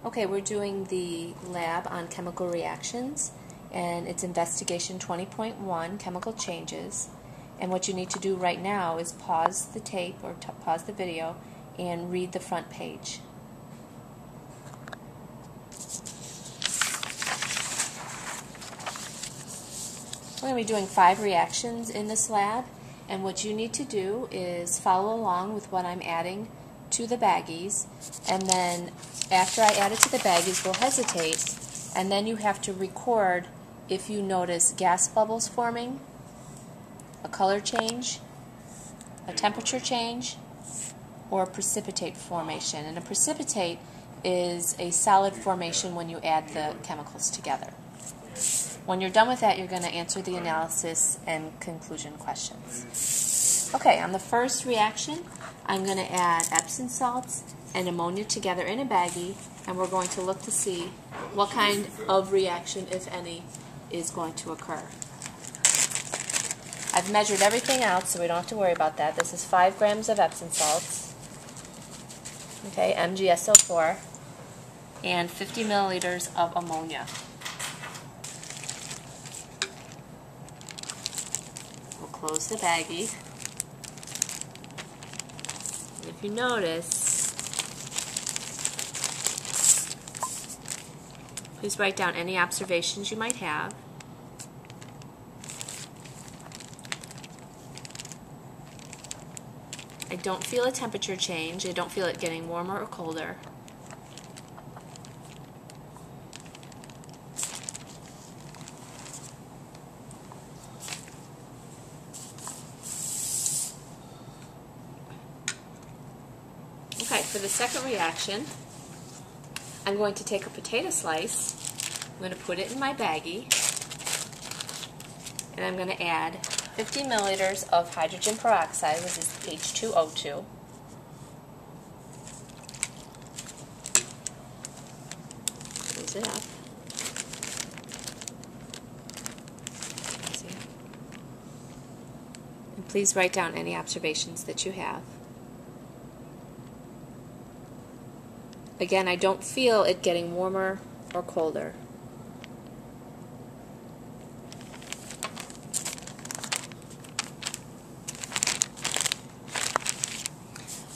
Okay, we're doing the lab on chemical reactions, and it's investigation 20.1, chemical changes. And what you need to do right now is pause the tape or pause the video and read the front page. We're going to be doing 5 reactions in this lab, and what you need to do is follow along with what I'm adding to the baggies, and then after I add it to the baggies, we'll hesitate, and then you have to record if you notice gas bubbles forming, a color change, a temperature change, or a precipitate formation. And a precipitate is a solid formation when you add the chemicals together. When you're done with that, you're going to answer the analysis and conclusion questions. Okay, on the first reaction, I'm going to add Epsom salts and ammonia together in a baggie, and we're going to look to see what kind of reaction, if any, is going to occur. I've measured everything out, so we don't have to worry about that. This is 5 grams of Epsom salts, okay, MgSO4, and 50 milliliters of ammonia. We'll close the baggie. And if you notice, please write down any observations you might have. I don't feel a temperature change. I don't feel it getting warmer or colder. Okay, for the second reaction, I'm going to take a potato slice, I'm going to put it in my baggie, and I'm going to add 50 milliliters of hydrogen peroxide, which is H2O2. Close it up. And please write down any observations that you have. Again, I don't feel it getting warmer or colder.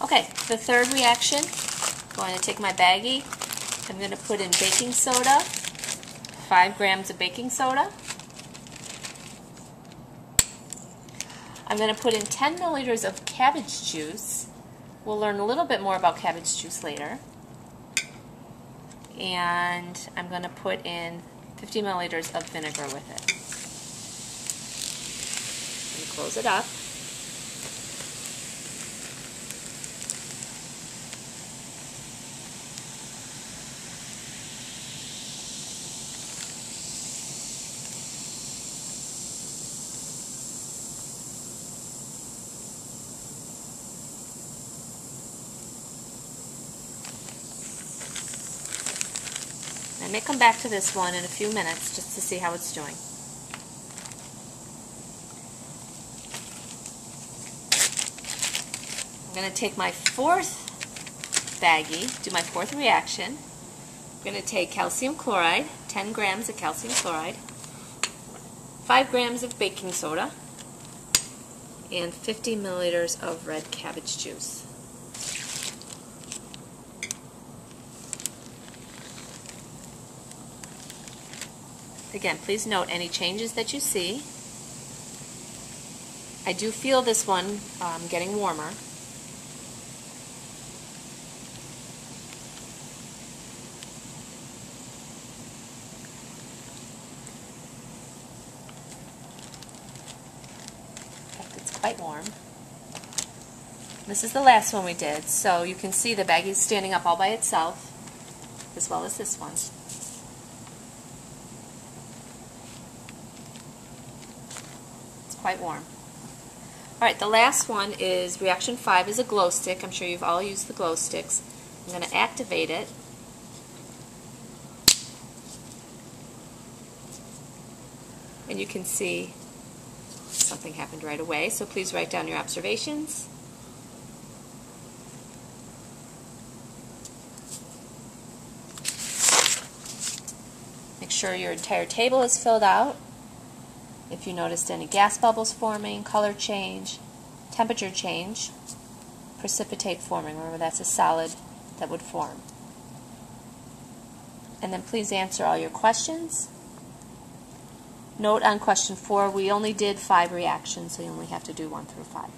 Okay, the third reaction, I'm going to take my baggie, I'm going to put in baking soda, 5 grams of baking soda. I'm going to put in 10 milliliters of cabbage juice. We'll learn a little bit more about cabbage juice later. And I'm going to put in 50 milliliters of vinegar with it. And close it up. I may come back to this one in a few minutes just to see how it's doing. I'm going to take my fourth baggie, do my fourth reaction. I'm going to take calcium chloride, 10 grams of calcium chloride, 5 grams of baking soda, and 50 milliliters of red cabbage juice. Again, please note any changes that you see. I do feel this one getting warmer. In fact, it's quite warm. This is the last one we did, so you can see the baggie is standing up all by itself, as well as this one. Quite warm. Alright, the last one is reaction 5 is a glow stick. I'm sure you've all used the glow sticks. I'm going to activate it. And you can see something happened right away, so please write down your observations. Make sure your entire table is filled out. If you noticed any gas bubbles forming, color change, temperature change, precipitate forming. Remember, that's a solid that would form. And then please answer all your questions. Note on question 4, we only did 5 reactions, so you only have to do 1 through 5.